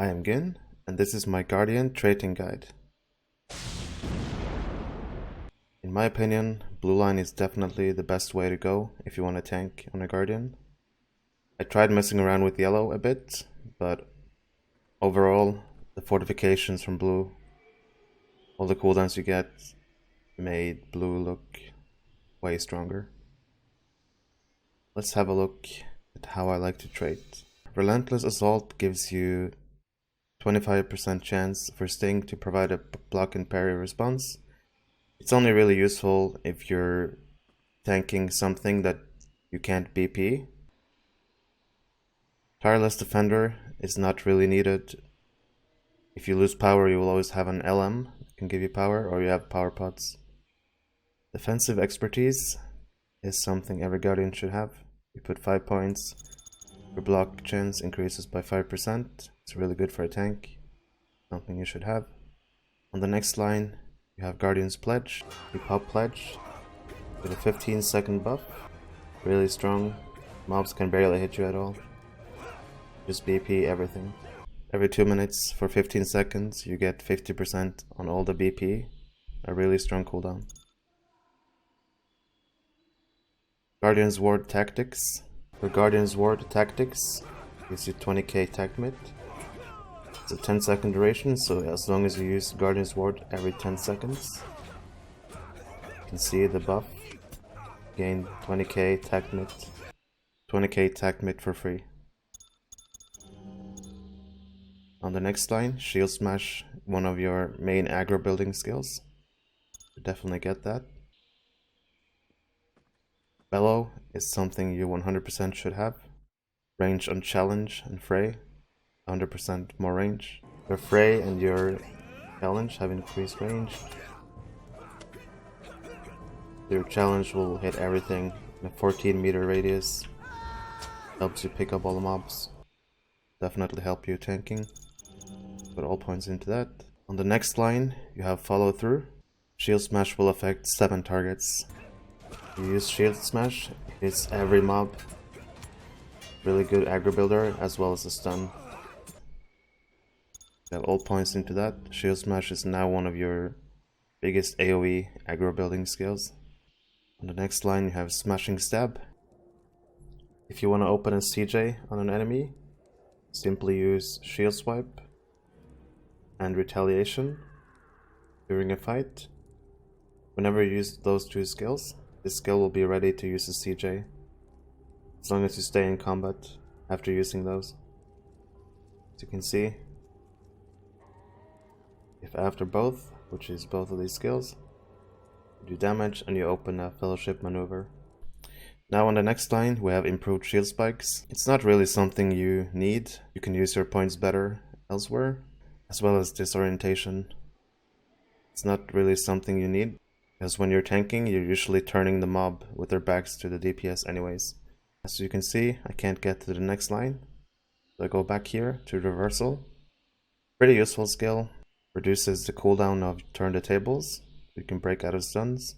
I am Gin, and this is my Guardian trading guide. In my opinion, blue line is definitely the best way to go if you want to tank on a Guardian. I tried messing around with yellow a bit, but overall, the fortifications from blue, all the cooldowns you get, made blue look way stronger. Let's have a look at how I like to trade. Relentless Assault gives you 25% chance for Sting to provide a block and parry response. It's only really useful if you're tanking something that you can't BP. Tireless Defender is not really needed. If you lose power, you will always have an LM that can give you power, or you have power pots. Defensive Expertise is something every Guardian should have. You put 5 points, your block chance increases by 5%. It's really good for a tank, something you should have. On the next line, you have Guardian's Pledge. You pop Pledge with a 15-second buff. Really strong. Mobs can barely hit you at all. Just BP everything. Every 2 minutes for 15 seconds, you get 50% on all the BP. A really strong cooldown. Guardian's Ward Tactics. For Guardian's Ward Tactics, gives you 20k attack mid. It's a 10-second duration, so as long as you use Guardian's Ward every 10 seconds, you can see the buff. Gain 20k attack mid. 20k attack mid for free. On the next line, Shield Smash, one of your main aggro building skills. You definitely get that. Bellow is something you 100% should have. Range on Challenge and Fray, 100% more range. Your Fray and your Challenge have increased range. Your Challenge will hit everything in a 14-meter radius. Helps you pick up all the mobs. Definitely help you tanking. Put all points into that. On the next line, you have Follow Through. Shield Smash will affect 7 targets. You use Shield Smash, hits every mob. Really good aggro builder as well as a stun. You have all points into that. Shield Smash is now one of your biggest AoE aggro building skills. On the next line, you have Smashing Stab. If you want to open a CJ on an enemy, simply use Shield Swipe and Retaliation during a fight. Whenever you use those two skills, this skill will be ready to use a CJ, as long as you stay in combat after using those. As you can see, if after both, which is both of these skills, you do damage and you open a Fellowship Maneuver. Now on the next line, we have Improved Shield Spikes. It's not really something you need. You can use your points better elsewhere, as well as Disorientation. It's not really something you need, because when you're tanking, you're usually turning the mob with their backs to the DPS anyways. As you can see, I can't get to the next line, so I go back here to Reversal. Pretty useful skill. Reduces the cooldown of Turn the Tables. You can break out of stuns,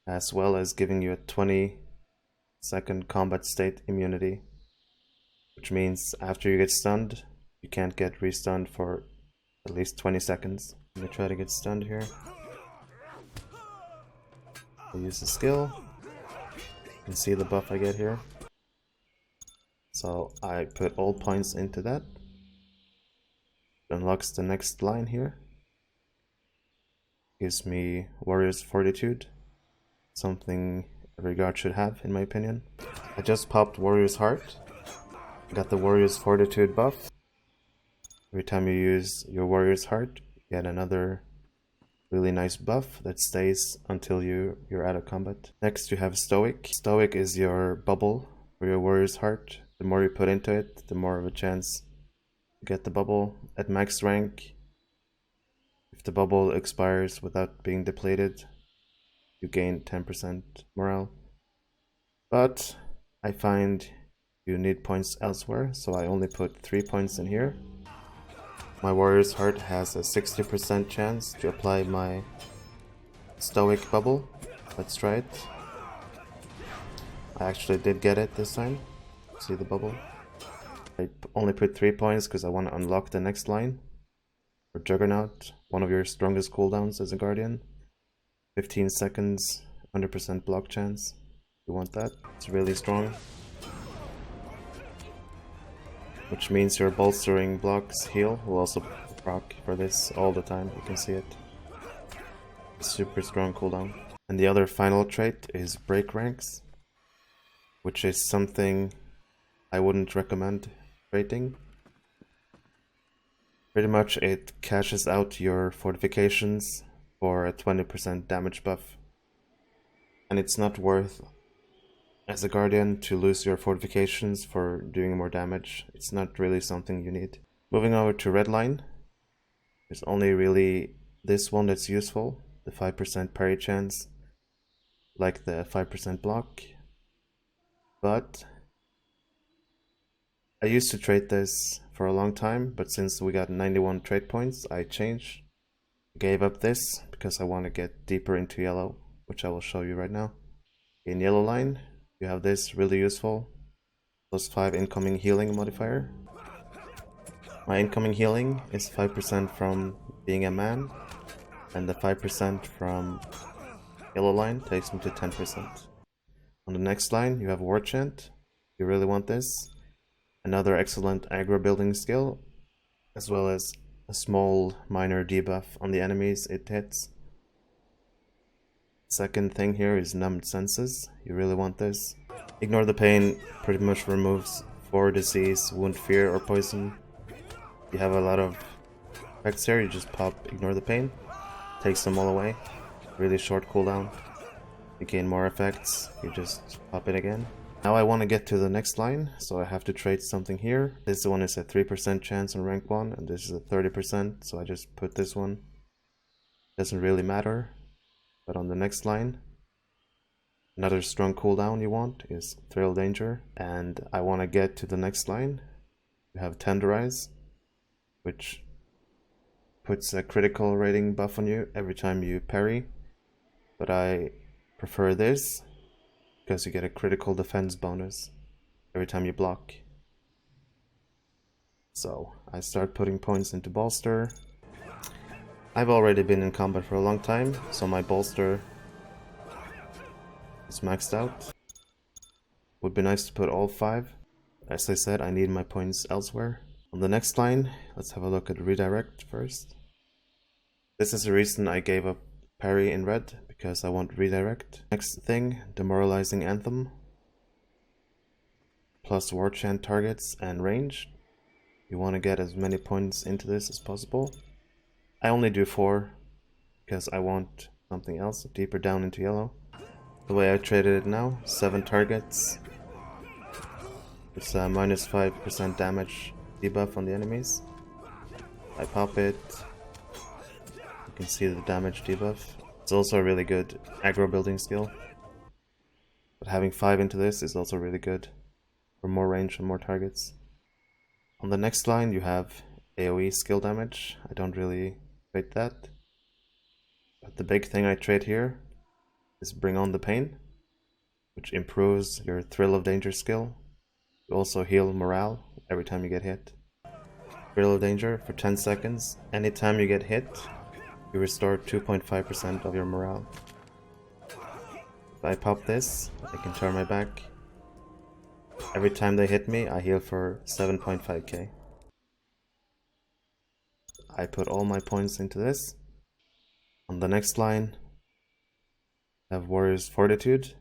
as well as giving you a 20-second combat state immunity, which means after you get stunned, you can't get restunned for at least 20 seconds. Let me try to get stunned here. I use the skill. You can see the buff I get here. So I put all points into that. It unlocks the next line here. Gives me Warrior's Fortitude. Something every guard should have, in my opinion. I just popped Warrior's Heart. Got the Warrior's Fortitude buff. Every time you use your Warrior's Heart, you get another really nice buff that stays until you're out of combat. Next you have Stoic. Stoic is your bubble for your Warrior's Heart. The more you put into it, the more of a chance to get the bubble. At max rank, if the bubble expires without being depleted, you gain 10% morale. But I find you need points elsewhere, so I only put 3 points in here. My Warrior's Heart has a 60% chance to apply my Stoic bubble. Let's try it. I actually did get it this time. See the bubble? only put 3 points because I want to unlock the next line. For Juggernaut, one of your strongest cooldowns as a Guardian. 15 seconds, 100% block chance. You want that. It's really strong. Which means your bolstering blocks heal will also proc for this all the time. You can see it. Super strong cooldown. And the other final trait is Break Ranks, which is something I wouldn't recommend traiting. Pretty much it cashes out your fortifications for a 20% damage buff. And it's not worth, as a Guardian, to lose your fortifications for doing more damage. It's not really something you need. Moving over to red line, there's only really this one that's useful, the 5% parry chance, like the 5% block. But I used to trade this for a long time, but since we got 91 trade points, I changed. Gave up this because I want to get deeper into yellow, which I will show you right now. In yellow line, you have this really useful +5 incoming healing modifier. My incoming healing is 5% from being a man, and the 5% from yellow line takes me to 10%. On the next line, you have War Chant. You really want this. Another excellent aggro building skill, as well as a small minor debuff on the enemies it hits. Second thing here is Numbed Senses. You really want this. Ignore the Pain pretty much removes 4 disease, wound, fear, or poison. You have a lot of effects here. You just pop Ignore the Pain, takes them all away. Really short cooldown. You gain more effects, you just pop it again. Now I want to get to the next line, so I have to trade something here. This one is a 3% chance on rank 1, and this is a 30%, so I just put this one. Doesn't really matter. But on the next line, another strong cooldown you want is Thrill Danger, and I want to get to the next line. You have Tenderize, which puts a critical rating buff on you every time you parry, but I prefer this because you get a critical defense bonus every time you block. So I start putting points into bolster. I've already been in combat for a long time, so my bolster is maxed out. Would be nice to put all 5. As I said, I need my points elsewhere. On the next line, let's have a look at Redirect first. This is the reason I gave up parry in red, because I want Redirect. Next thing, Demoralizing Anthem. Plus War Chant targets and range. You want to get as many points into this as possible. I only do 4 because I want something else deeper down into yellow. The way I traded it now, 7 targets. It's a minus 5% damage debuff on the enemies. I pop it. You can see the damage debuff. It's also a really good aggro building skill. But having 5 into this is also really good for more range and more targets. On the next line you have AoE skill damage. I don't really trade that. But the big thing I trade here is Bring On the Pain, which improves your Thrill of Danger skill. You also heal morale every time you get hit. Thrill of Danger for 10 seconds. Anytime you get hit, you restore 2.5% of your morale. If I pop this, I can turn my back. Every time they hit me, I heal for 7.5k. I put all my points into this. On the next line, I have Warrior's Fortitude.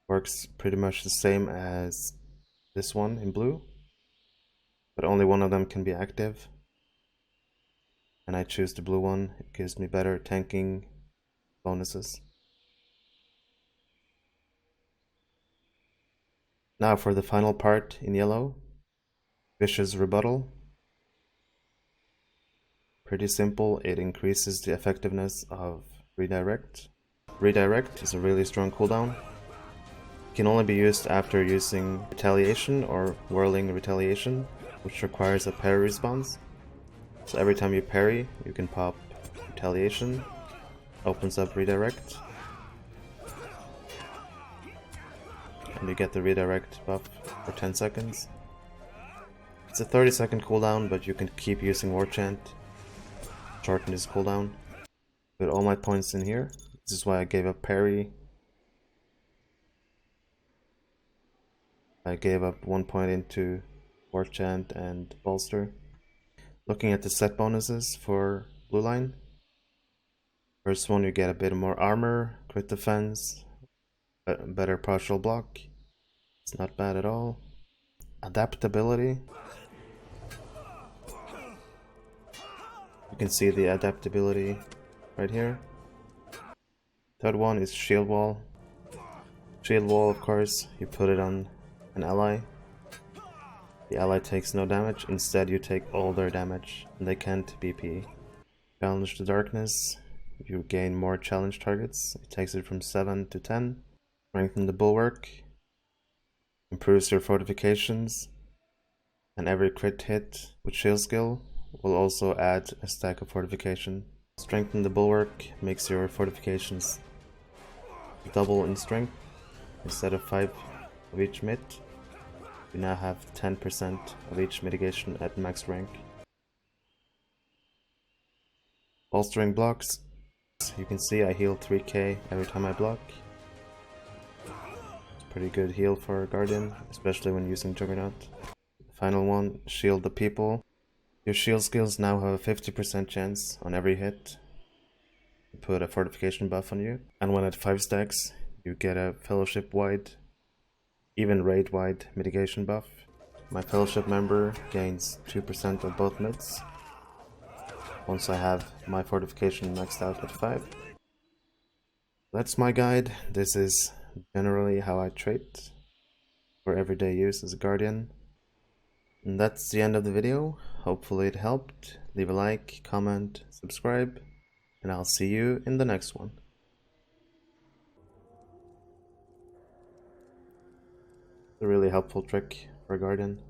Works pretty much the same as this one in blue, but only one of them can be active. And I choose the blue one. It gives me better tanking bonuses. Now for the final part in yellow, Vicious Rebuttal. Pretty simple, it increases the effectiveness of Redirect. Redirect is a really strong cooldown. It can only be used after using Retaliation or Whirling Retaliation, which requires a parry response. So every time you parry, you can pop Retaliation, opens up Redirect, and you get the Redirect buff for 10 seconds. It's a 30-second cooldown, but you can keep using War Chant, shorten this cooldown. Put all my points in here. This is why I gave up parry. I gave up 1 point into War Chant and Bolster. Looking at the set bonuses for blue line. First one, you get a bit more armor, crit defense, better partial block. It's not bad at all. Adaptability. You can see the adaptability right here. Third one is shield wall. Shield wall, of course, you put it on an ally. The ally takes no damage, instead you take all their damage, and they can't BP. Challenge the darkness. You gain more challenge targets. It takes it from 7 to 10. Strengthen the bulwark. Improves your fortifications. And every crit hit with shield skill will also add a stack of fortification. Strengthen the bulwark makes your fortifications double in strength. Instead of 5 of each mid, you now have 10% of each mitigation at max rank. Bolstering blocks. You can see I heal 3k every time I block. It's a pretty good heal for a Guardian, especially when using Juggernaut. Final one, shield the people. Your shield skills now have a 50% chance on every hit to put a fortification buff on you. And when at 5 stacks, you get a fellowship-wide, even raid-wide mitigation buff. My fellowship member gains 2% of both mids once I have my fortification maxed out at 5. That's my guide. This is generally how I trade for everyday use as a Guardian. And that's the end of the video. Hopefully it helped. Leave a like, comment, subscribe, and I'll see you in the next one. A really helpful trick for a Guardian.